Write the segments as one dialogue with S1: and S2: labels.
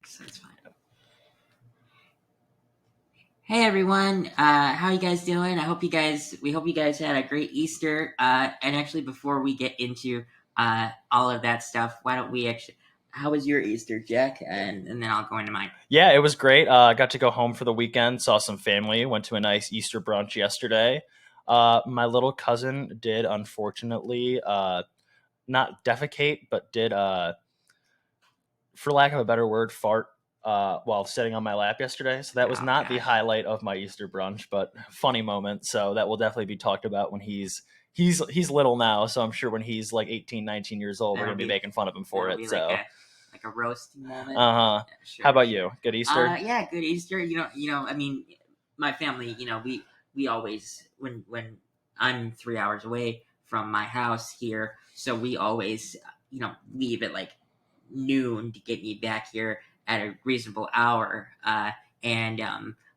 S1: So it's fine. Hey everyone, how you guys doing? We hope you guys had a great Easter. And actually, before we get into all of that stuff, why don't we actually? How was your Easter, Jack? And then I'll go into mine.
S2: Yeah, it was great. I got to go home for the weekend, saw some family, went to a nice Easter brunch yesterday. My little cousin did, unfortunately, not defecate, but did, for lack of a better word, fart while sitting on my lap yesterday. So that was
S1: Oh
S2: not the
S1: gosh.
S2: highlight of my Easter brunch, but funny moment. So that will definitely be talked about when he's little now. So I'm sure when he's like 18, 19 years old, we're
S1: That'll
S2: gonna be
S1: be
S2: making fun of him for
S1: that'll
S2: it.
S1: be
S2: So,
S1: like a roasting moment.
S2: uh huh.
S1: Yeah,
S2: How
S1: sure,
S2: about
S1: sure.
S2: you? Good Easter?
S1: Yeah, good Easter. I mean, my family. We always when I'm 3 hours away from my house here, so we always leave at like noon to get me back here at a reasonable hour. And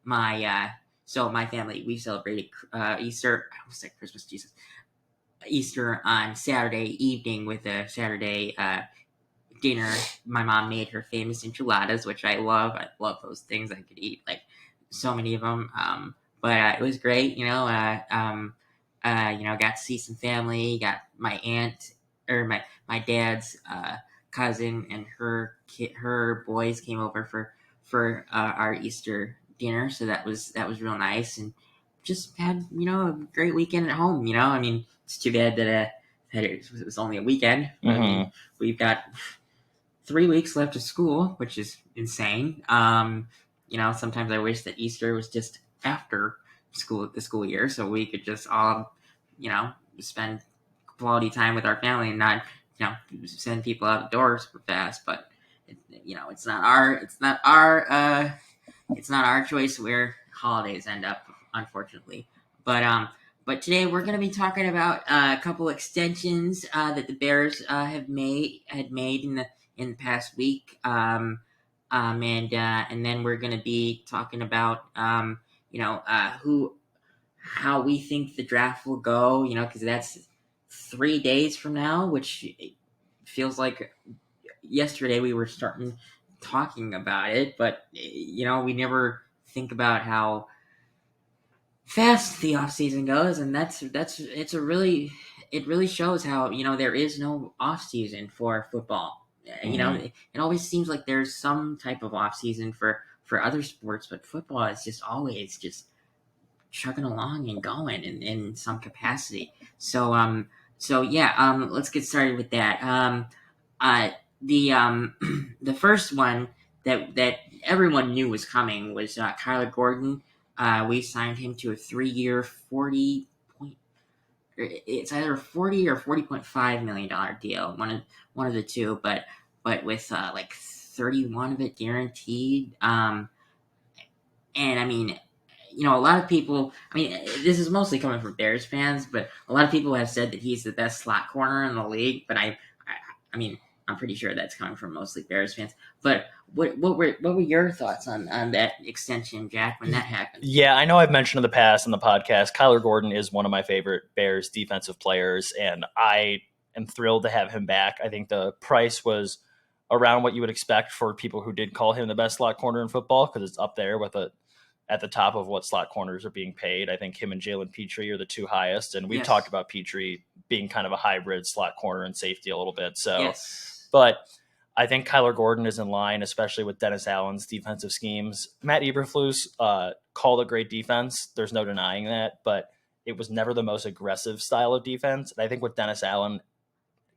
S1: my so my family we celebrated Easter. I almost said Christmas, Jesus. Easter on Saturday evening with a Saturday dinner. My mom made her famous enchiladas, which I love. I love those things. I could eat like so many of them. But it was great. Got to see some family. Got my aunt or my dad's cousin and her boys came over for our Easter dinner. So that was real nice, and just had a great weekend at home. I mean, it's too bad that it was only a weekend. But I
S2: Mm-hmm.
S1: mean, we've got 3 weeks left of school, which is insane. Sometimes I wish that Easter was just after the school year, so we could just all, spend quality time with our family and not, send people outdoors for fast. But it's not our choice where holidays end up, unfortunately. But today we're going to be talking about a couple extensions that the Bears had made in the past week, and then we're going to be talking about who how we think the draft will go. Because that's 3 days from now, which feels like yesterday we were starting talking about it, but we never think about how fast the off season goes, and it really shows how there is no off season for football. It always seems like there's some type of off season for other sports, but football is just always just chugging along and going in some capacity. So yeah, let's get started with that. Uh, the first one that everyone knew was coming was Kyler Gordon. We signed him to a 3-year, 40 point. It's either 40 or $40.5 million deal, one of the two, but with like 31 of it guaranteed. And I mean, a lot of people. I mean, this is mostly coming from Bears fans, but a lot of people have said that he's the best slot corner in the league. But I mean, I'm pretty sure that's coming from mostly Bears fans. But what were your thoughts on that extension, Jack, when that happened?
S2: Yeah, I know I've mentioned in the past on the podcast, Kyler Gordon is one of my favorite Bears defensive players, and I am thrilled to have him back. I think the price was around what you would expect for people who did call him the best slot corner in football because it's up there with at the top of what slot corners are being paid. I think him and Jalen Petrie are the two highest, and we've talked
S1: Yes.
S2: about Petrie being kind of a hybrid slot corner and safety a little bit. So,
S1: Yes.
S2: but I think Kyler Gordon is in line, especially with Dennis Allen's defensive schemes. Matt Eberflus called a great defense. There's no denying that, but it was never the most aggressive style of defense. And I think with Dennis Allen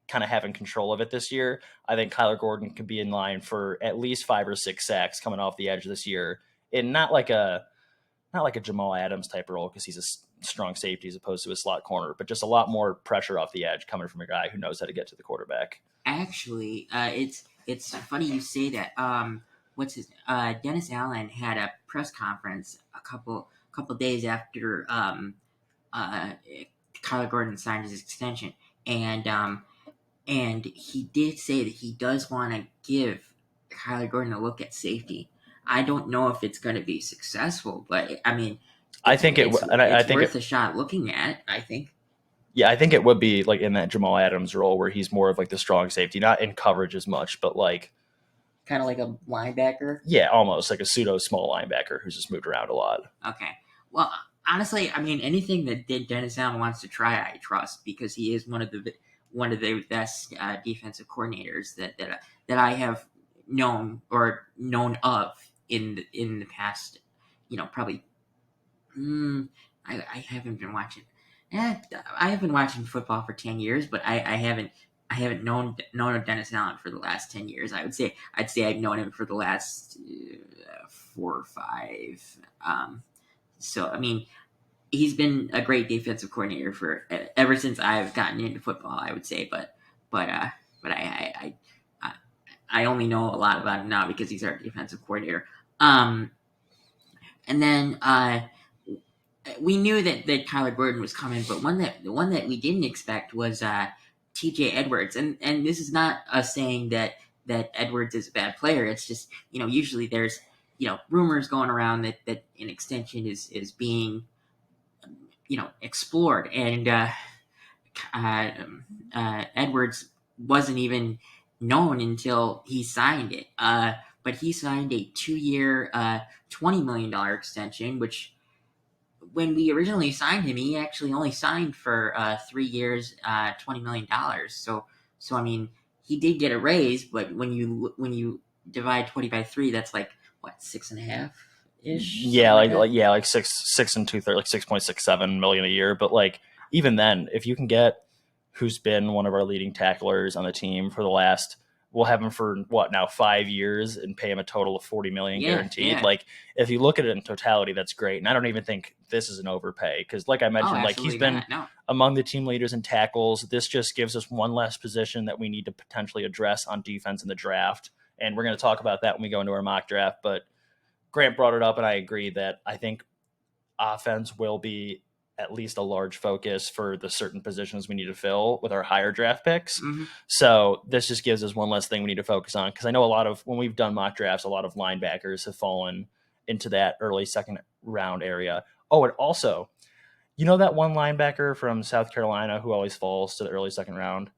S2: kind of having control of it this year, I think Kyler Gordon could be in line for at least 5 or 6 sacks coming off the edge this year. And not like a Jamal Adams type role because he's a strong safety as opposed to a slot corner, but just a lot more pressure off the edge coming from a guy who knows how to get to the quarterback.
S1: Actually, it's funny you say that. Dennis Allen had a press conference a couple days after uh, Kyler Gordon signed his extension, and he did say that he does want to give Kyler Gordon a look at safety. I don't know if it's going to be successful, but I mean,
S2: I
S1: it's
S2: think it,
S1: it's
S2: and I
S1: it's
S2: think
S1: worth
S2: it,
S1: a shot looking at. I think.
S2: yeah, I think it would be like in that Jamal Adams role where he's more of like the strong safety, not in coverage as much, but like
S1: kind of like a linebacker.
S2: Yeah, almost like a pseudo small linebacker who's just moved around a lot.
S1: Okay. Well, honestly, I mean, anything that Dennis Allen wants to try, I trust because he is one of the best defensive coordinators that I have known of in the past. Probably. I haven't been watching. I have been watching football for 10 years, but I haven't known of Dennis Allen for the last 10 years. I'd say I've known him for the last 4 or 5. So I mean, he's been a great defensive coordinator for ever since I've gotten into football. I would say, but uh, but I I only know a lot about him now because he's our defensive coordinator. Um, and then we knew that Kyler Gordon was coming, but the one that we didn't expect was T.J. Edwards, and this is not us saying that Edwards is a bad player. It's just usually there's rumors going around that an extension is being explored, and uh, Edwards wasn't even known until he signed it. But he signed a 2-year, $20 million extension, which when we originally signed him, he actually only signed for 3 years, $20 million. So I mean, he did get a raise, but when you divide 20 by 3, that's like what, 6.5 ish.
S2: Yeah, like 6 and 2/3, like 6.67 million a year. But like even then, if you can get who's been one of our leading tacklers on the team for the last, we'll have him for what now 5 years and pay him a total of 40 million guaranteed.
S1: Yeah.
S2: Like if you look at it in totality, that's great. And I don't even think this is an overpay because, like I mentioned, like he's been among the team leaders in tackles. This just gives us one less position that we need to potentially address on defense in the draft. And we're going to talk about that when we go into our mock draft. But Grant brought it up, and I agree that I think offense will be at least a large focus for the certain positions we need to fill with our higher draft picks.
S1: Mm-hmm.
S2: So this just gives us one less thing we need to focus on because I know a lot of when we've done mock drafts, a lot of linebackers have fallen into that early second round area. Oh, and also, that one linebacker from South Carolina who always falls to the early second round?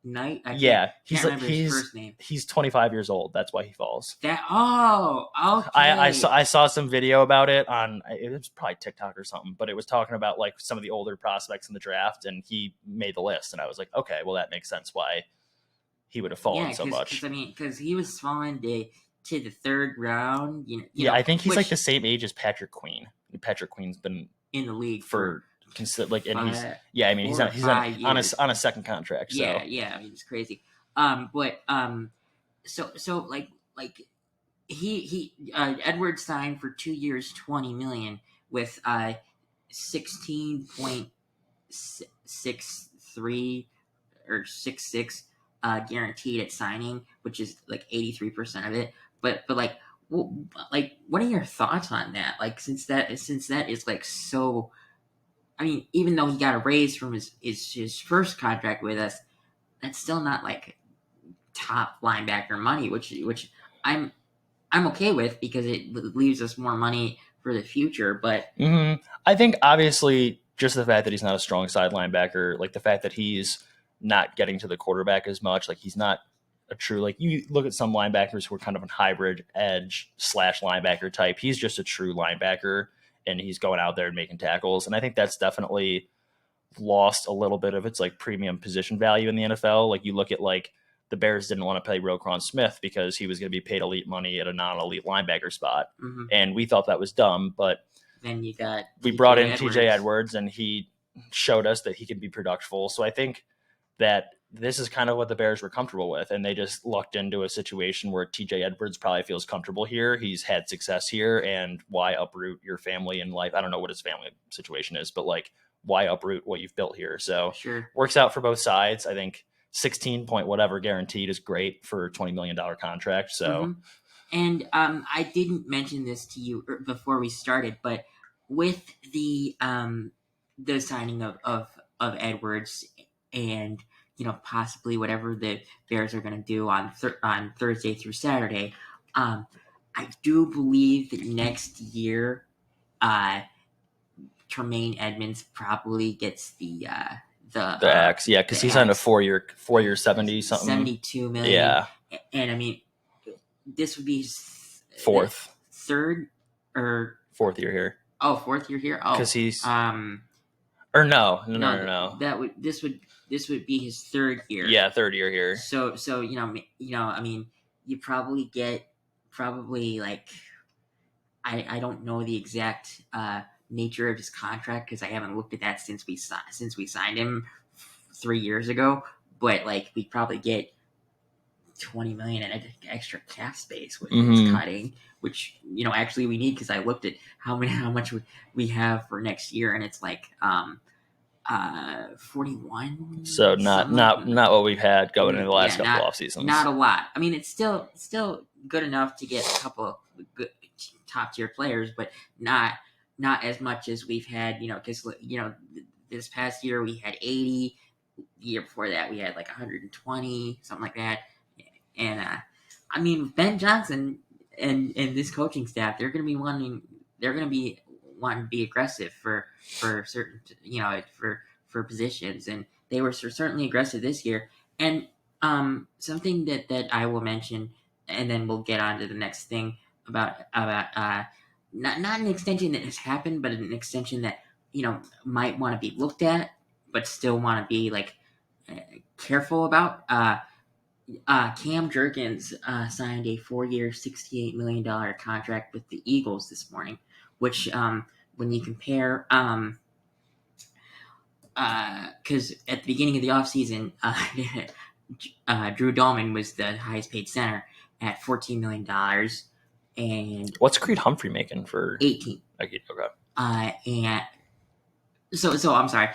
S1: Knight?
S2: Yeah.
S1: Can't remember his first name.
S2: He's 25 years old. That's why he falls.
S1: Okay.
S2: I saw some video about it on, it was probably TikTok or something, but it was talking about like some of the older prospects in the draft, and he made the list. And I was like, okay, well, that makes sense why he would have fallen so much.
S1: Because he was falling to the third round.
S2: I think he's like the same age as Patrick Queen. Patrick Queen's been
S1: in the league
S2: for like, and he's
S1: he's
S2: on a second contract. So
S1: yeah, I mean, it's crazy. So like he Edwards signed for 2 years, 20 million with 16.63 or 66 guaranteed at signing, which is like 83% of it. But like. Well, like, what are your thoughts on that? Like, since that is like so, I mean, even though he got a raise from his first contract with us, that's still not like top linebacker money, which I'm okay with because it leaves us more money for the future. But
S2: I think obviously just the fact that he's not a strong side linebacker, like the fact that he's not getting to the quarterback as much, like he's not a true, like you look at some linebackers who are kind of a hybrid edge / linebacker type. He's just a true linebacker and he's going out there and making tackles. And I think that's definitely lost a little bit of its like premium position value in the NFL. Like you look at like the Bears didn't want to pay Roquan Smith because he was going to be paid elite money at a non-elite linebacker spot.
S1: Mm-hmm.
S2: And we thought that was dumb, but
S1: then
S2: we brought in TJ Edwards and he showed us that he can be productful. So I think that this is kind of what the Bears were comfortable with, and they just lucked into a situation where TJ Edwards probably feels comfortable here. He's had success here, and why uproot your family and life? I don't know what his family situation is, but like, why uproot what you've built here? So works out for both sides. I think 16 point whatever guaranteed is great for a $20 million contract. So,
S1: and I didn't mention this to you before we started, but with the signing of Edwards and possibly whatever the Bears are going to do on Thursday through Saturday, I do believe that next year, Tremaine Edmonds probably gets the
S2: axe, because he's on a 4 year 70 something,
S1: 72 million.
S2: Yeah,
S1: and I mean, this would be his
S2: fourth
S1: or
S2: year here.
S1: Oh, fourth year here. Oh,
S2: because he's or no.
S1: That would this would be his third year.
S2: Yeah, third year here.
S1: So I mean, you probably get like I don't know the exact nature of his contract because I haven't looked at that since we signed him 3 years ago. But like we probably get 20 million in extra cap space with his cutting, which actually we need because I looked at how much we have for next year, and it's like 41.
S2: So not what we've had going in the last couple off seasons.
S1: Not a lot. I mean, it's still good enough to get a couple of good top tier players, but not as much as we've had. Because this past year we had 80. The year before that we had like 120, something like that. And I mean, Ben Johnson and this coaching staff, they're going to be wanting to be aggressive for certain, for positions, and they were certainly aggressive this year. And something that I will mention, and then we'll get on to the next thing about not an extension that has happened, but an extension that might want to be looked at, but still want to be like careful about. Cam Jurgens signed a 4-year, $68 million contract with the Eagles this morning, which, when you compare, because at the beginning of the offseason, Drew Dahlman was the highest paid center at $14 million. And
S2: what's Creed Humphrey making for
S1: 18?
S2: Okay.
S1: And so I'm sorry.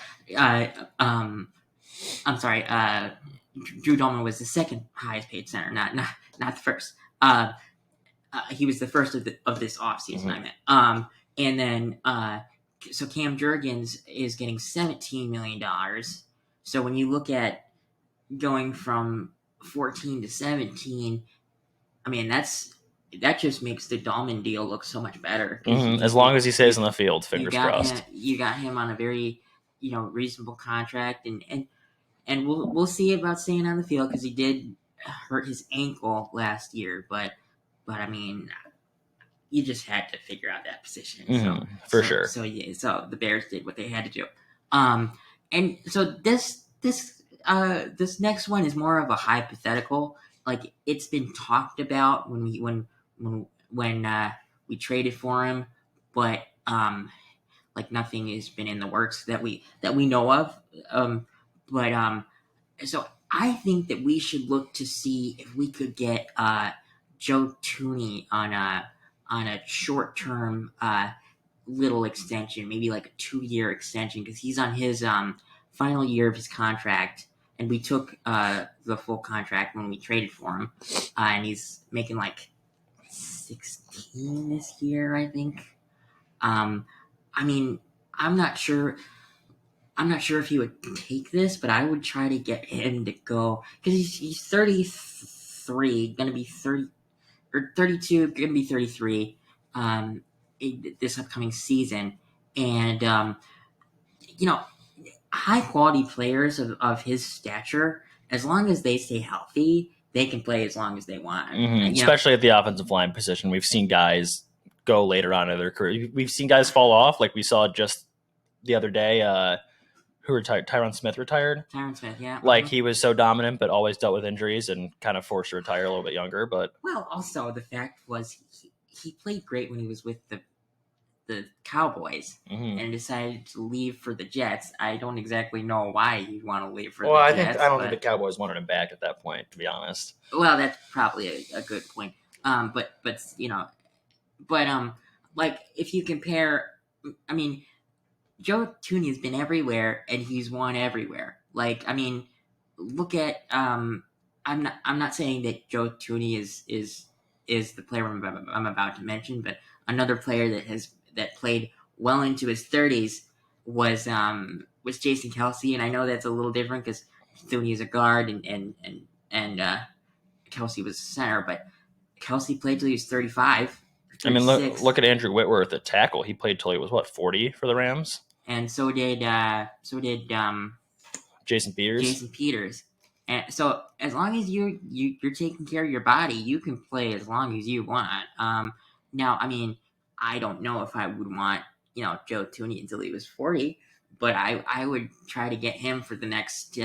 S1: Drew Dahlman was the second highest paid center, not the first. He was the first of this offseason, I meant. And then so Cam Jurgens is getting $17 million. So when you look at going from 14 to 17, I mean that just makes the Dahlman deal look so much better.
S2: As long as he stays on the field, fingers crossed.
S1: You got him on a very reasonable contract, and we'll see about staying on the field because he did hurt his ankle last year. But I mean, you just had to figure out that position.
S2: For sure.
S1: So the Bears did what they had to do. And so this next one is more of a hypothetical. Like it's been talked about when we traded for him, but like nothing has been in the works that we know of. But so I think that we should look to see if we could get Joe Thuney on a short term little extension, maybe like a 2-year extension, because he's on his final year of his contract, and we took the full contract when we traded for him, and he's making like 16 this year, I think. I mean, I'm not sure if he would take this, but I would try to get him to go because he's 33, going to be 30 or 32, going to be 33 this upcoming season, and high quality players of his stature, as long as they stay healthy, they can play as long as they want.
S2: Especially at the offensive line position, we've seen guys go later on in their career. We've seen guys fall off, like we saw just the other day. Who retired? Tyron Smith retired.
S1: Tyron Smith, yeah.
S2: Like he was so dominant, but always dealt with injuries and kind of forced to retire a little bit younger. But
S1: also the fact was he played great when he was with the Cowboys and decided to leave for the Jets. I don't exactly know why you'd want to leave for the Jets.
S2: I don't think the Cowboys wanted him back at that point, to be honest.
S1: Well, that's probably a good point. But like if you compare, I mean, Joe Thuney has been everywhere and he's won everywhere. Like, I mean, look at I'm not saying that Joe Thuney is the player I'm about to mention, but another player that played well into his 30s was Jason Kelce, and I know that's a little different because Thuney is a guard and Kelce was a center, but Kelce played till he was 35. 36.
S2: I mean, look at Andrew Whitworth at tackle. He played till he was 40 for the Rams,
S1: and so did
S2: Jason Peters.
S1: And so as long as you're taking care of your body, you can play as long as you want. Now, I mean, I don't know if I would want Joe Thuney until he was 40, but I would try to get him for the next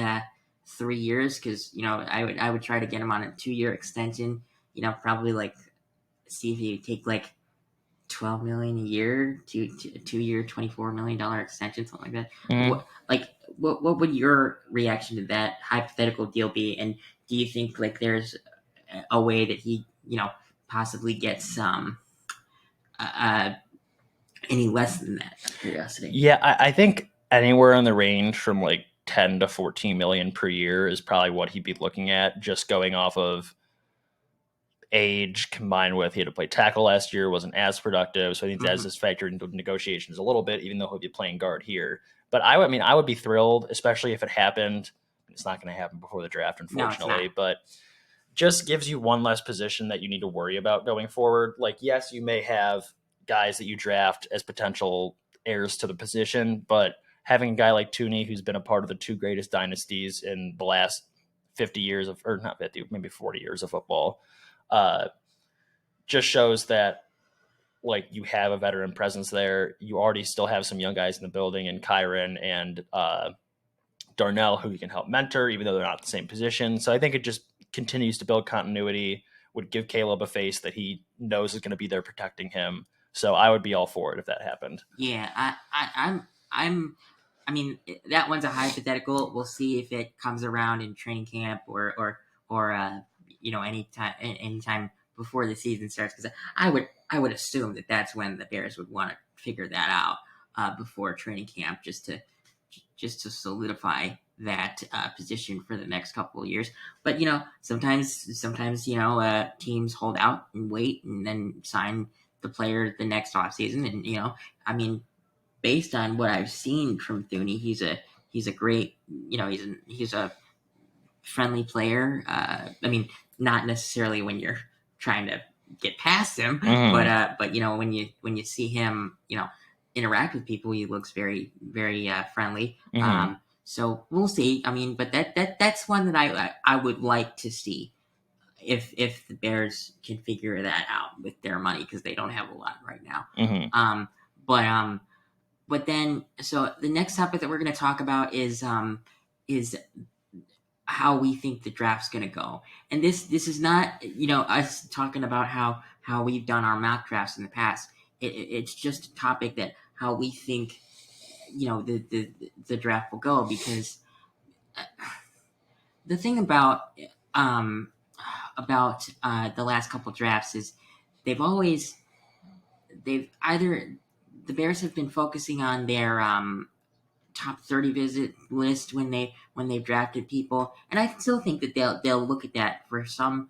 S1: 3 years because I would try to get him on a 2 year extension. Probably like see if he would take like 12 million a year to 2 year $24 million extension, something like that.
S2: Mm.
S1: What would your reaction to that hypothetical deal be? And do you think like there's a way that he possibly gets uh, any less than that? Out of curiosity.
S2: Yeah, I think anywhere in the range from like 10 to 14 million per year is probably what he'd be looking at, just going off of age combined with he had to play tackle last year, wasn't as productive. So I think that's
S1: Mm-hmm.
S2: just factored into negotiations a little bit, even though he'll be playing guard here. But I mean, I would be thrilled, especially if it happened. It's not going to happen before the draft,
S1: No, it's not.
S2: unfortunately, but just gives you one less position that you need to worry about going forward. Like, yes, you may have guys that you draft as potential heirs to the position, but having a guy like Tooney, who's been a part of the two greatest dynasties in the last 50 years of, or not 50, maybe 40 years of football, uh, just shows that like you have a veteran presence there. You already still have some young guys in the building, and Kyron and Darnell, who you can help mentor, even though they're not the same position. So I think it just continues to build continuity, would give Caleb a face that he knows is going to be there protecting him. So I would be all for it if that happened.
S1: Yeah, I'm. I mean, that one's a hypothetical. We'll see if it comes around in training camp or anytime before the season starts. Because I would assume that that's when the Bears would want to figure that out before training camp, just to solidify that position for the next couple of years. But sometimes teams hold out and wait and then sign the player the next offseason. And I mean, based on what I've seen from Thuney, he's a great he's a friendly player. I mean, not necessarily when you're trying to get past him,
S2: Mm-hmm.
S1: but when you see him interact with people, he looks very very friendly.
S2: Mm-hmm.
S1: So we'll see. I mean, but that's one that I would like to see if the Bears can figure that out with their money because they don't have a lot right now.
S2: Mm-hmm.
S1: Um, but then so the next topic that we're going to talk about is how we think the draft's going to go. And this is not us talking about how we've done our mock drafts in the past. It's just a topic that how we think the draft will go because the thing um about the last couple drafts is they've always they've either the Bears have been focusing on their top 30 visit list when they've drafted people, and I still think that they'll look at that for some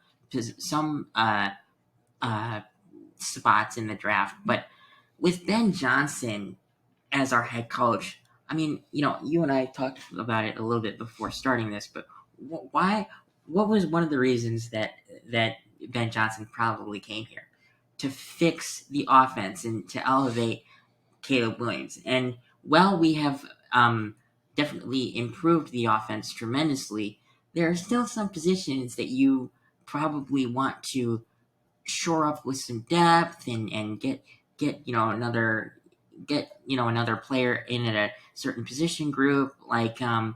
S1: uh, spots in the draft. But with Ben Johnson as our head coach, I mean, you and I talked about it a little bit before starting this, but why? What was one of the reasons that Ben Johnson probably came here to fix the offense and to elevate Caleb Williams? And while we have definitely improved the offense tremendously, there are still some positions that you probably want to shore up with some depth and get another player in at a certain position group like a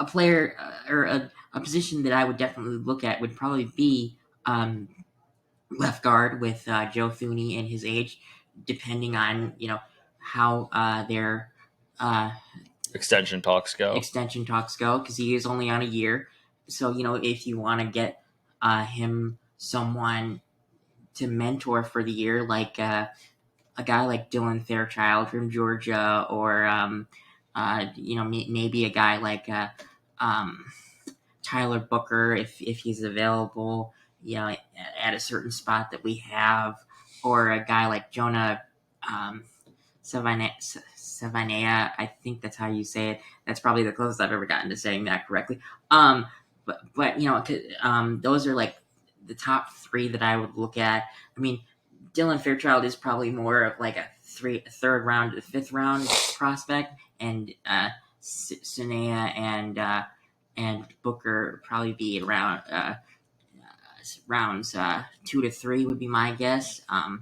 S1: player or a position that I would definitely look at would probably be left guard with Joe Thuney and his age, depending on how their uh,
S2: Extension talks go.
S1: extension talks go, because he is only on a year. So if you want to get him someone to mentor for the year, like a guy like Dylan Fairchild from Georgia, or maybe a guy like um, Tyler Booker if he's available, at a certain spot that we have, or a guy like Jonah um, Savannah. I think that's how you say it. That's probably the closest I've ever gotten to saying that correctly. But those are like the top three that I would look at. I mean, Dylan Fairchild is probably more of like a third round to the fifth round prospect, and Sanea and and Booker probably be around rounds 2 to 3 would be my guess. And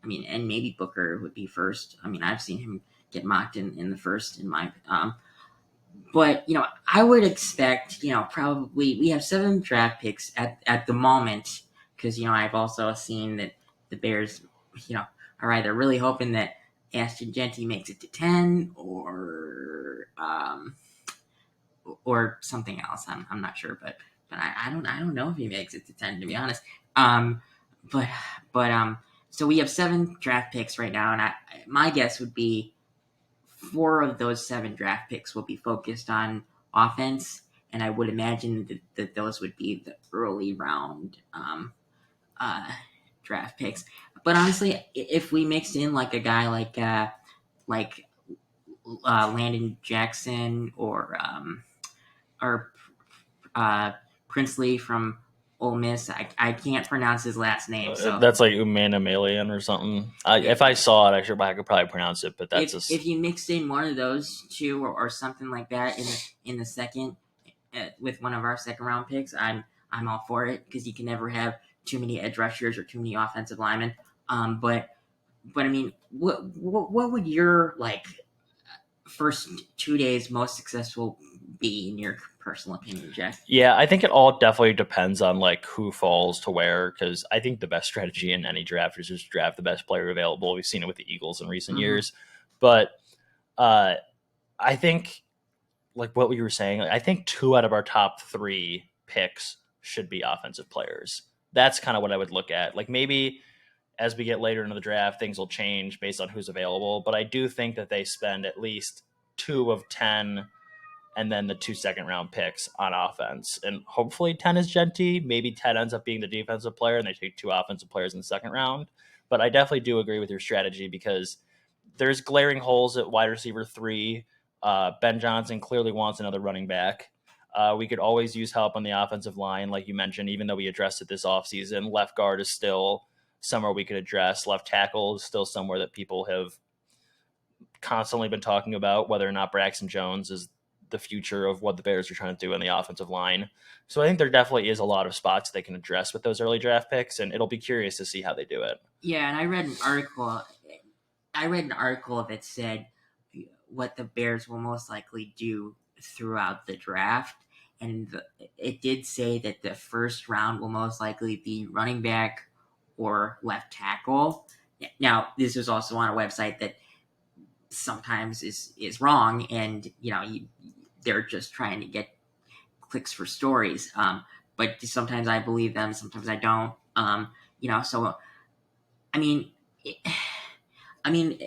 S1: maybe Booker would be first. I've seen him get mocked in the first in my. But I would expect probably we have 7 draft picks at the moment because I've also seen that the Bears are either really hoping that Ashton Genty makes it to 10 or something else. I'm not sure, but I don't know if he makes it to 10 to be honest. Um, but but so we have 7 draft picks right now, and my guess would be 4 of those 7 draft picks will be focused on offense, and I would imagine that those would be the early round uh, draft picks. But honestly, if we mixed in like a guy like Landon Jackson or Princely from Ole Miss. I can't pronounce his last name, so
S2: That's like Umana Malian or something.
S1: yeah.
S2: If I saw it, I could probably pronounce it, but that's
S1: If you mixed in one of those two or something like that in the second with one of our second round picks, I'm all for it because you can never have too many edge rushers or too many offensive linemen. But what would your first 2 days most successful be in your personal opinion, Jack?
S2: Yeah, I think it all definitely depends on who falls to where, because I think the best strategy in any draft is just draft the best player available. We've seen it with the Eagles in recent years, but I think what we were saying, I think 2 out of our top 3 picks should be offensive players. That's kind of what I would look at. Maybe as we get later into the draft, things will change based on who's available, but I do think that they spend at least 2 of 10 and then the 2 second-round picks on offense. And hopefully 10 is Genty. Maybe 10 ends up being the defensive player, and they take 2 offensive players in the second round. But I definitely do agree with your strategy because there's glaring holes at wide receiver 3. Ben Johnson clearly wants another running back. We could always use help on the offensive line, like you mentioned, even though we addressed it this offseason. Left guard is still somewhere we could address. Left tackle is still somewhere that people have constantly been talking about, whether or not Braxton Jones is the future of what the Bears are trying to do in the offensive line. So I think there definitely is a lot of spots they can address with those early draft picks, and it'll be curious to see how they do it.
S1: Yeah, and I read an article. That said what the Bears will most likely do throughout the draft, and it did say that the first round will most likely be running back or left tackle. Now, this was also on a website that sometimes is wrong, and they're just trying to get clicks for stories. But sometimes I believe them, sometimes I don't. So I mean, it, I mean,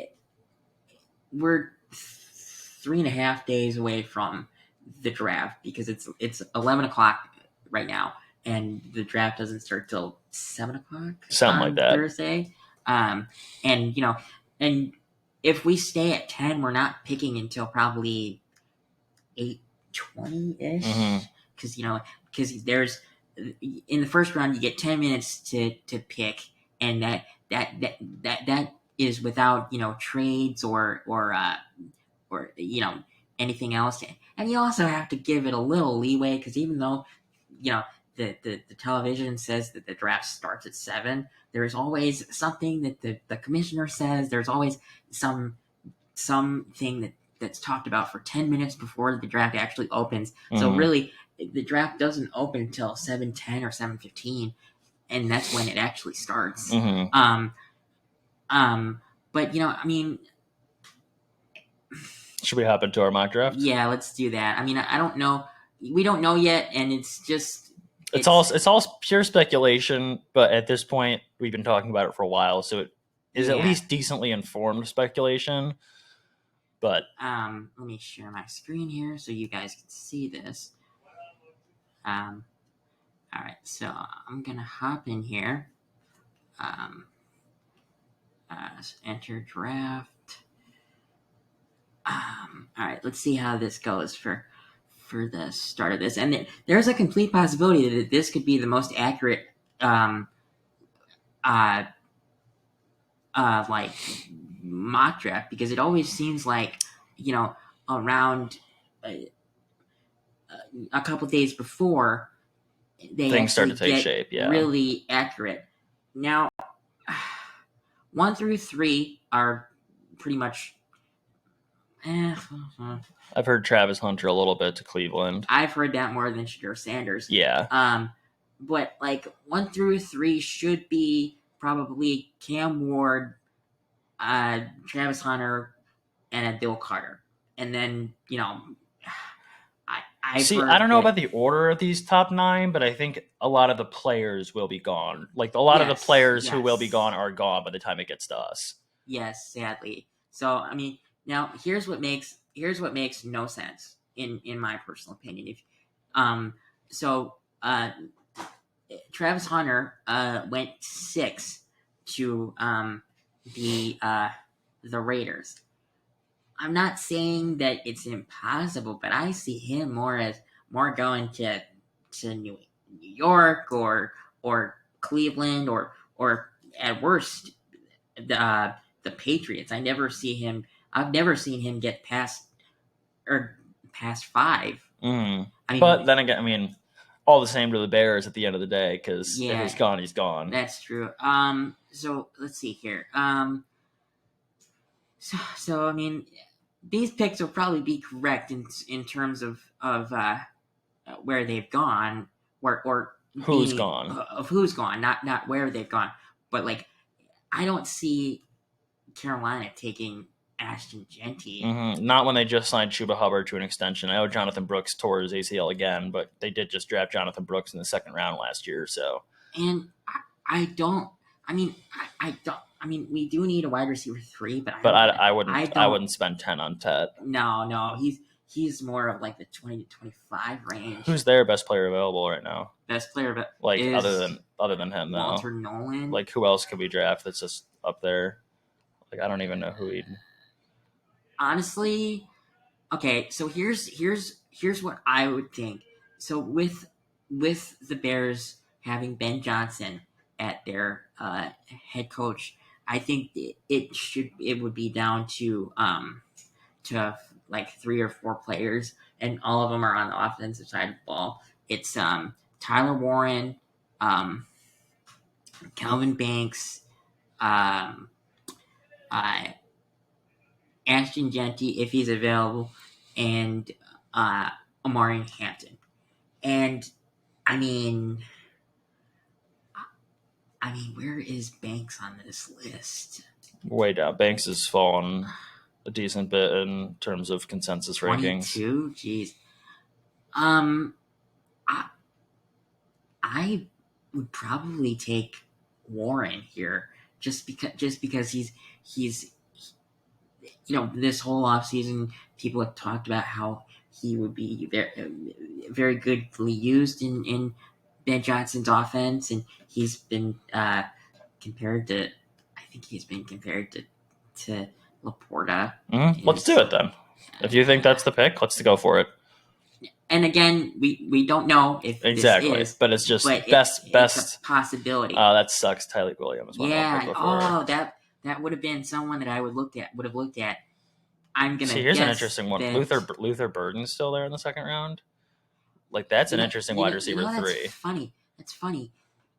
S1: we're 3.5 days away from the draft because it's 11 o'clock right now, and the draft doesn't start till 7 o'clock
S2: Something like
S1: on
S2: that.
S1: Thursday. And and if we stay at 10, we're not picking until probably 8:20 ish, because there's in the first round you get 10 minutes to pick, and that is without trades or anything else, and you also have to give it a little leeway because even though the television says that the draft starts at 7, there's always something that the commissioner says. There's always something that's talked about for 10 minutes before the draft actually opens. So really, the draft doesn't open until 7:10 or 7:15, and that's when it actually starts. But
S2: should we hop into our mock draft?
S1: Yeah, let's do that. I don't know. We don't know yet, and
S2: it's all pure speculation. But at this point, we've been talking about it for a while, so it is at least decently informed speculation. But
S1: let me share my screen here so you guys can see this. All right, so I'm gonna hop in here. Enter draft. All right, let's see how this goes for the start of this. And there's a complete possibility that this could be the most accurate mock draft, because it always seems like around a couple days before they
S2: Things start
S1: actually
S2: to take
S1: get
S2: shape. Yeah.
S1: really accurate. Now, 1 through 3 are pretty much.
S2: I've heard Travis Hunter a little bit to Cleveland.
S1: I've heard that more than Shedeur Sanders.
S2: Yeah.
S1: But like 1 through 3 should be probably Cam Ward, Travis Hunter, and Bill Carter. And then, I've
S2: See,
S1: heard
S2: I don't know
S1: that,
S2: about the order of these top 9, but I think a lot of the players will be gone. Like a lot of the players who will be gone are gone by the time it gets to us.
S1: Yes, sadly. So I mean, now here's what makes no sense in my personal opinion. If so Travis Hunter went 6 to the Raiders. I'm not saying that it's impossible, but I see him more going to New York or Cleveland or at worst the Patriots. I've never seen him get past 5.
S2: Mm. I mean, but then again, I mean, all the same to the Bears at the end of the day, because if he's gone, he's gone.
S1: That's true. So let's see here. So I mean, these picks will probably be correct in terms of where they've gone, or
S2: who's gone,
S1: of who's gone, not where they've gone. But like, I don't see Carolina taking Ashton Jeanty.
S2: Mm-hmm. Not when they just signed Chuba Hubbard to an extension. I know Jonathan Brooks tore his ACL again, but they did just draft Jonathan Brooks in the 2nd round last year. So,
S1: and I don't. I mean, I don't. I mean, we do need a wide receiver 3, but
S2: I wouldn't spend 10 on Ted.
S1: No, he's more of like the 20 to 25 range.
S2: Who's their best player available right now?
S1: Best player, but
S2: like other than him,
S1: Walter
S2: though.
S1: Nolan.
S2: Like, who else could we draft that's just up there? Like, I don't even know who he'd.
S1: Honestly, okay. So here's what I would think. So with the Bears having Ben Johnson at their head coach, I think it would be down to like 3 or 4 players, and all of them are on the offensive side of the ball. It's Tyler Warren, Calvin Banks, Ashton Jeanty if he's available, and Amari Hampton. And I mean, where is Banks on this list?
S2: Way down. Banks has fallen a decent bit in terms of consensus
S1: 22?
S2: rankings.
S1: Jeez. I would probably take Warren here just because he's this whole offseason people have talked about how he would be very goodly used in Ben Johnson's offense, and he's been compared to Laporta.
S2: Mm-hmm. Let's do it then. If you think that's the pick, let's go for it.
S1: And again, we don't know if
S2: exactly,
S1: this is,
S2: but it's just best
S1: it's a possibility.
S2: Oh, that sucks. Tyleik Williams.
S1: Yeah. Oh, that would have been someone that I would have looked at. I'm gonna.
S2: Here's an interesting one. Luther Burden's still there in the 2nd round. Like, that's an interesting wide receiver 3.
S1: That's funny.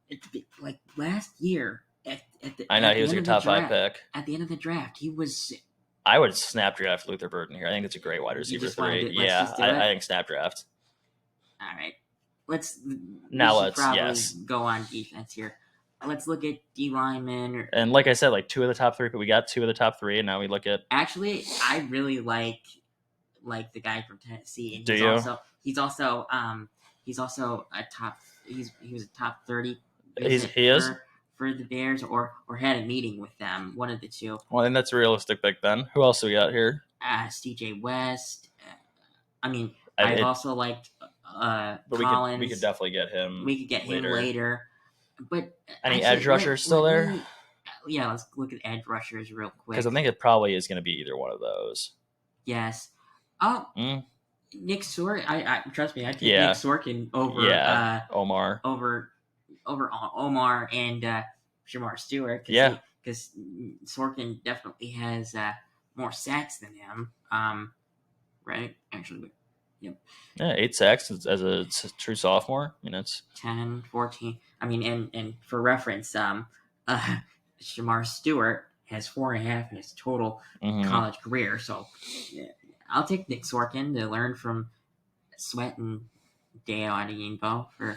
S1: It's like last year
S2: I know he was your top 5 pick
S1: at the end of the draft. He was.
S2: I would snap draft Luther Burden here. I think it's a great wide receiver 3. Yeah, I think snap draft.
S1: All right, let's go on defense here. Let's look at D linemen.
S2: And like I said, like 2 of the top 3, but we got 2 of the top 3, and now we look at.
S1: Actually, I really like the guy from Tennessee. And he's also a top. He was a top 30.
S2: He is
S1: for the Bears, or had a meeting with them. One of the two.
S2: Well, I think that's a realistic pick then. Who else do we got here?
S1: CJ West. I've also liked
S2: but
S1: Collins.
S2: We could definitely get him.
S1: We could get him later. But
S2: any edge rushers still there?
S1: Yeah, let's look at edge rushers real quick.
S2: Because I think it probably is going to be either one of those.
S1: Yes. Oh, Nick Sorkin. I trust me. I take Nick Sorkin over
S2: Omar.
S1: Over Omar and Jamar Stewart. Because Sorkin definitely has more sacks than him. Right? Actually,
S2: Yeah, 8 sacks as a true sophomore. I mean, it's
S1: 10, 14. I mean, and for reference, Shamar Stewart has 4.5 in his total college career. So yeah, I'll take Nick Sorkin to learn from Sweat and Dale Adeyinbo for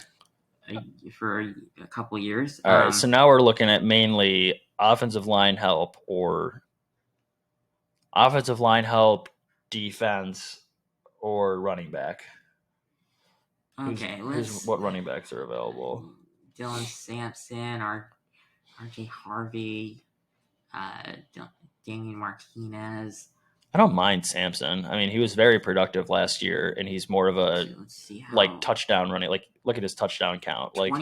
S1: a couple years.
S2: all right. So now we're looking at mainly offensive line help, defense, or running back.
S1: Okay,
S2: What running backs are available?
S1: Dylan Sampson, R.J. Harvey, Damian Martinez.
S2: I don't mind Sampson. I mean, he was very productive last year, and he's more of a touchdown running. Like, look at his touchdown count. Like,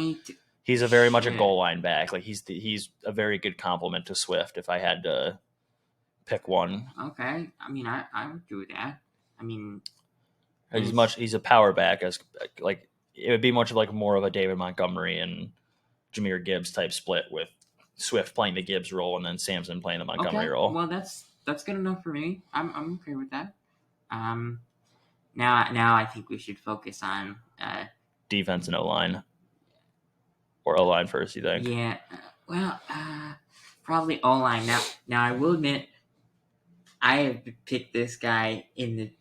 S2: he's a very much a goal line back. Like, he's a very good complement to Swift. If I had to pick one,
S1: okay. I mean, I would do that. I mean,
S2: he's a power back as like it would be much of like more of a David Montgomery and Jahmyr Gibbs type split with Swift playing the Gibbs role and then Sampson playing the Montgomery role.
S1: Well, that's good enough for me. I'm okay with that. Now I think we should focus on
S2: defense and O-line. Or O-line first, you think?
S1: Yeah. Well, probably O-line. Now I will admit I have picked this guy in the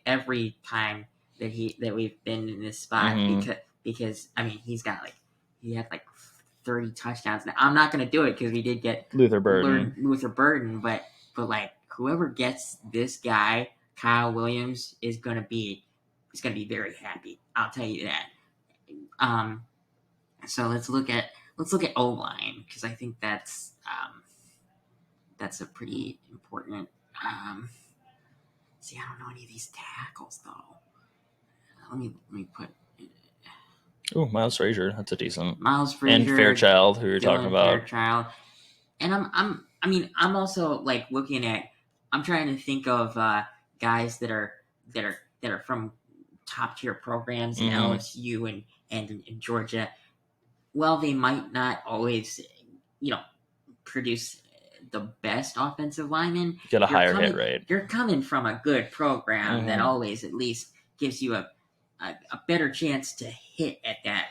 S1: every time that we've been in this spot because I mean he had 30 touchdowns. Now I'm not going to do it because we did get
S2: Luther Burden,
S1: but like whoever gets this guy, Kyle Williams, is going to be very happy. I'll tell you that. So let's look at O-line because I think that's a pretty important. See, I don't know any of these tackles though. Let me put.
S2: Oh, Miles Frazier, that's a decent.
S1: Miles Frazier
S2: and Fairchild, who you're talking about.
S1: Fairchild, and I'm also like looking at. I'm trying to think of guys that are from top tier programs in LSU and in Georgia. Well, they might not always, produce the best offensive lineman.
S2: Get a higher hit rate.
S1: You're coming from a good program that always at least gives you a better chance to hit at that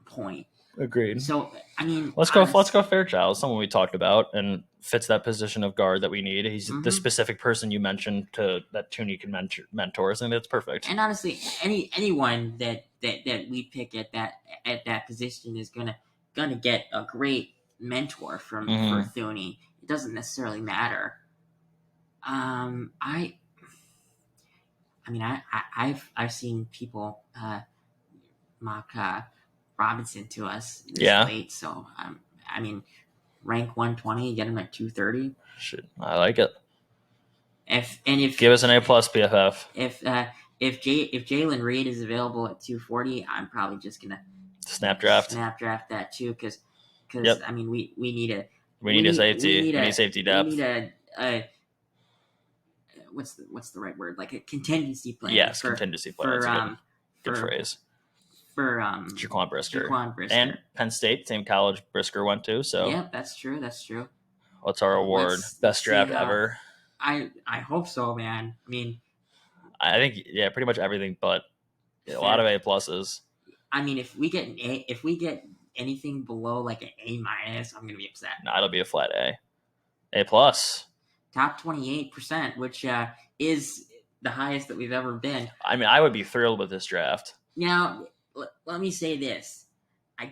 S1: point.
S2: Agreed.
S1: So I mean,
S2: let's go Fairchild. Someone we talked about and fits that position of guard that we need. He's the specific person you mentioned that Thuney can mentor. So that's perfect.
S1: And honestly, anyone that we pick at that position is gonna get a great mentor for Thuney. It doesn't necessarily matter. I've seen people mock Robinson to us this late, so I mean, rank 120, get him at 230.
S2: Shit, I like it.
S1: If
S2: give us an A+ PFF.
S1: If Jalen Reed is available at 240, I'm probably just gonna
S2: snap draft
S1: that too because I mean we need a
S2: safety. We need safety depth.
S1: We need a what's the right word? Like a contingency plan.
S2: Yes, contingency plan. Good phrase.
S1: For
S2: Jaquan Brisker. And Penn State, same college Brisker went to. So
S1: yeah, that's true.
S2: What's our award? Best draft ever.
S1: I hope so, man. I mean,
S2: I think pretty much everything, but a lot of A pluses.
S1: I mean, if we get anything below like an A-, I'm gonna be upset.
S2: No, it'll be a flat A plus.
S1: Top 28%, which is the highest that we've ever been.
S2: I mean, I would be thrilled with this draft.
S1: Now, let me say this: I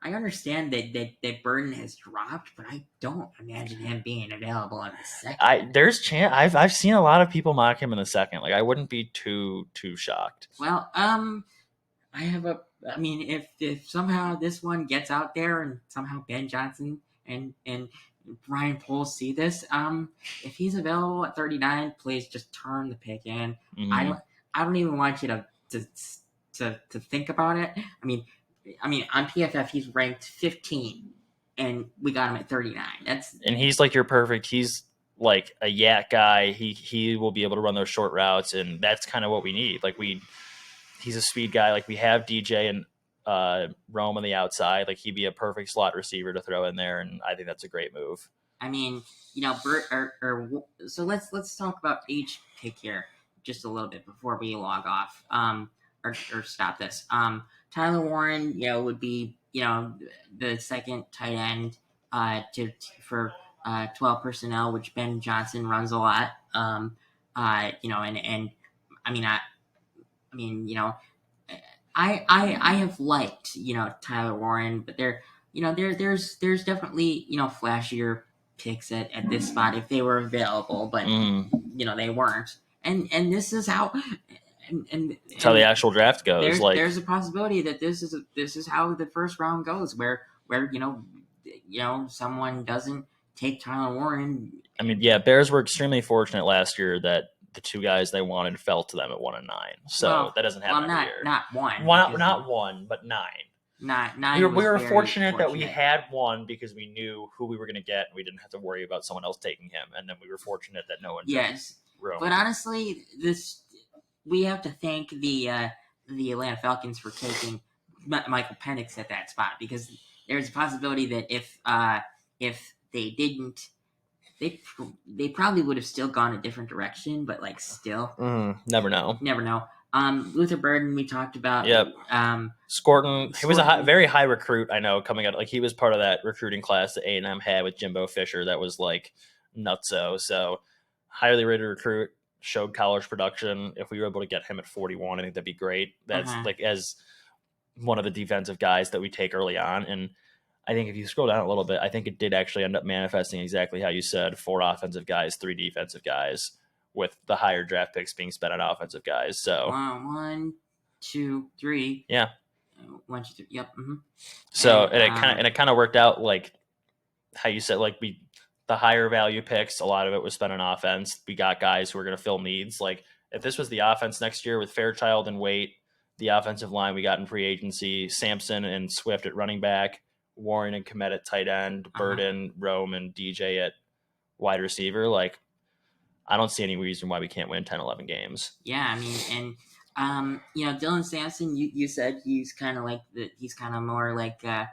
S1: understand that Burden has dropped, but I don't imagine him being available in the second.
S2: There's chance. I've seen a lot of people mock him in the second. Like, I wouldn't be too shocked.
S1: Well, if somehow this one gets out there and somehow Ben Johnson and Brian Poles see this, if he's available at 39, please just turn the pick in. I don't even want you to think about it. I mean, on PFF he's ranked 15, and we got him at 39.
S2: And he's like your perfect. He's like a yak guy. He will be able to run those short routes, and that's kind of what we need. Like he's a speed guy. Like we have DJ and Rome on the outside. Like he'd be a perfect slot receiver to throw in there, and I think that's a great move.
S1: I mean, so let's talk about each pick here just a little bit before we log off. Or stop this. Tyler Warren, would be the second tight end for 12 personnel, which Ben Johnson runs a lot. And I mean, I mean, I have liked Tyler Warren, but there's definitely flashier picks at this spot if they were available, but they weren't. And this is how
S2: That's how the actual draft goes.
S1: There's a possibility that this is how the first round goes, where someone doesn't take Tyler Warren.
S2: I mean, yeah, Bears were extremely fortunate last year that the two guys they wanted fell to them at 1 and 9. So that doesn't happen every year.
S1: Not one.
S2: Not one, but 9.
S1: Nine.
S2: We were fortunate that we had one because we knew who we were going to get, and we didn't have to worry about someone else taking him. And then we were fortunate that no one.
S1: Yes, but honestly, we have to thank the Atlanta Falcons for taking Michael Penix at that spot, because there's a possibility that if they didn't, they probably would have still gone a different direction, but still,
S2: never know.
S1: Luther Burden, we talked about.
S2: Yep. Scorton. He was a very high recruit. I know, coming out, he was part of that recruiting class that A&M had with Jimbo Fisher. That was nutso. So highly rated recruit, showed college production. If we were able to get him at 41, I think that'd be great. That's as one of the defensive guys that we take early on. And I think if you scroll down a little bit, I think it did actually end up manifesting exactly how you said: 4 offensive guys, 3 defensive guys, with the higher draft picks being spent on offensive guys. So
S1: 1, 2, 3.
S2: Yeah.
S1: 1, 2, 3. Yep. Mm-hmm.
S2: So it kind of worked out how you said. The higher value picks, a lot of it was spent on offense. We got guys who are going to fill needs. If this was the offense next year with Fairchild and Waite, the offensive line we got in free agency, Sampson and Swift at running back, Warren and Kmet at tight end, Burden, Rome, and DJ at wide receiver. I don't see any reason why we can't win 10, 11 games.
S1: Yeah, I mean, and Dylan Sampson, you said he's kind of he's kind of more like the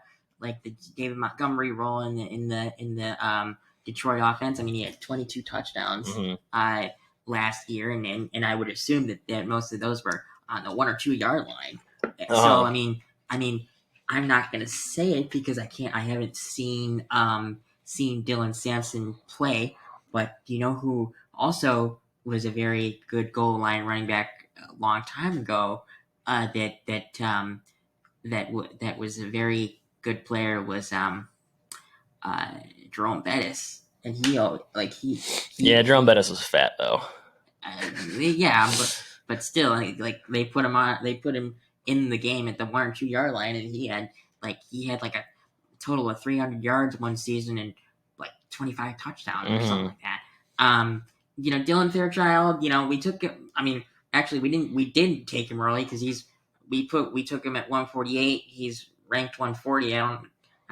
S1: David Montgomery role in the Detroit offense. I mean, he had 22 touchdowns last year, and I would assume that most of those were on the 1 or 2 yard line. So I mean, I'm not gonna say it because I haven't seen Dylan Sampson play, but do you know who also was a very good goal line running back a long time ago? That was a very good player was Jerome Bettis, and
S2: Jerome Bettis was fat though.
S1: But still, they put him in the game at the 1 or 2 yard line, and he had a total of 300 yards one season and 25 touchdowns or something like that. Dylan Fairchild, we took him. I mean, actually, we didn't take him early because we took him at 148. He's ranked 140. I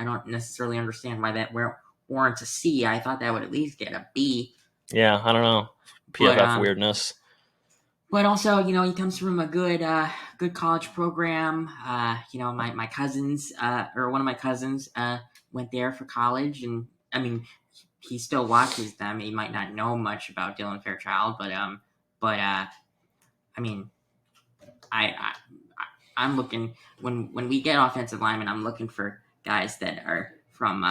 S1: don't necessarily understand why that warrants a C. I thought that would at least get a B.
S2: Yeah, I don't know. PFF weirdness.
S1: But also, he comes from a good college program. My cousins, or one of my cousins, went there for college, and I mean, he still watches them. He might not know much about Dylan Fairchild, but I mean, I'm looking when we get offensive linemen, I'm looking for guys that are from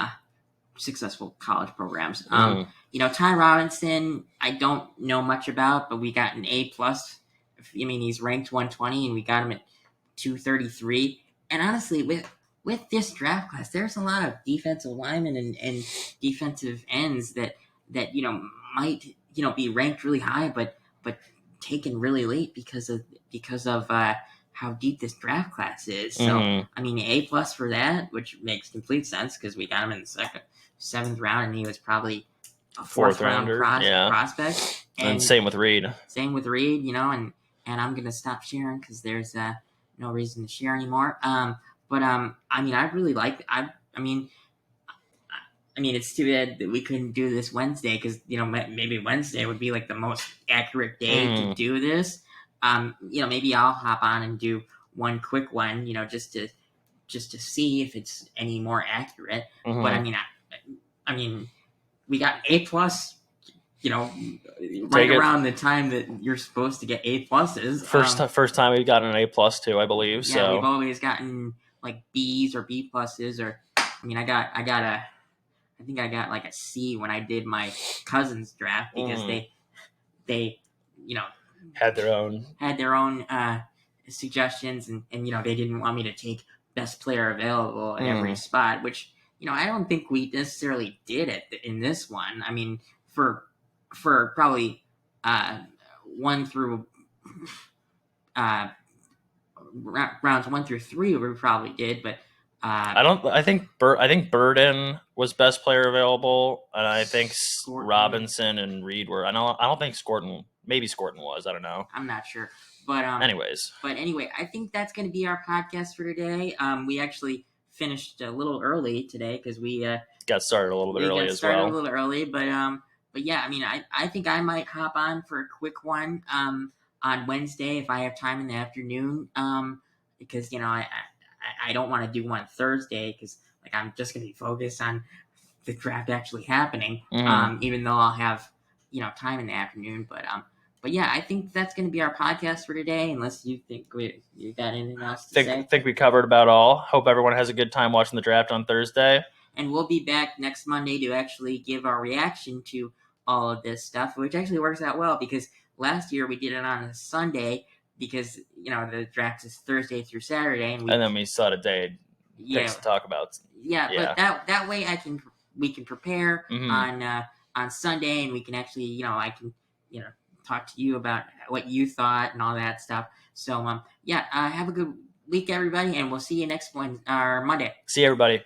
S1: successful college programs. Ty Robinson, I don't know much about, but we got an A+. I mean, he's ranked 120, and we got him at 233. And honestly, with this draft class, there's a lot of defensive linemen and defensive ends that might be ranked really high, but taken really late because of how deep this draft class is. So I mean, A+ for that, which makes complete sense because we got him in the 7th round, and he was probably a 4th round prospect.
S2: And same with Reed.
S1: And I'm gonna stop sharing because there's no reason to share anymore. But I mean, I really like. I mean, it's too bad that we couldn't do this Wednesday because maybe Wednesday would be the most accurate day to do this. Maybe I'll hop on and do one quick one, just to see if it's any more accurate. But I mean, we got A plus. You know, right
S2: Take it.
S1: around the time that you're supposed to get A pluses.
S2: First time we've gotten an A plus too, I believe.
S1: Yeah, we've
S2: So
S1: always gotten like B's or B pluses, or I mean, I think I got like a C when I did my cousin's draft because they, you know,
S2: had their own
S1: suggestions, and they didn't want me to take best player available at every spot, which I don't think we necessarily did it in this one. I mean, for probably uh, one through uh, rounds 1 through 3, we probably did, but
S2: I think Burden was best player available, and I think
S1: Scorton,
S2: Robinson and Reed were. I don't think Scorton. Maybe Scorton was. I don't know.
S1: I'm not sure, but anyway, I think that's going to be our podcast for today. We actually finished a little early today because we
S2: got started a little bit early as well.
S1: A little early, but yeah, I mean, I think I might hop on for a quick one on Wednesday if I have time in the afternoon, because I don't want to do one Thursday because like I'm just going to be focused on the draft actually happening, even though I'll have time in the afternoon, but yeah, I think that's going to be our podcast for today. Unless you think you got anything else to say?
S2: I think we covered about all. Hope everyone has a good time watching the draft on Thursday.
S1: And we'll be back next Monday to actually give our reaction to all of this stuff, which actually works out well because last year we did it on a Sunday because the draft is Thursday through Saturday, and
S2: then we set a day to talk about.
S1: Yeah, but that way we can prepare on Sunday, and we can actually I can talk to you about what you thought and all that stuff. So have a good week, everybody, and we'll see you next Monday.
S2: See you, everybody.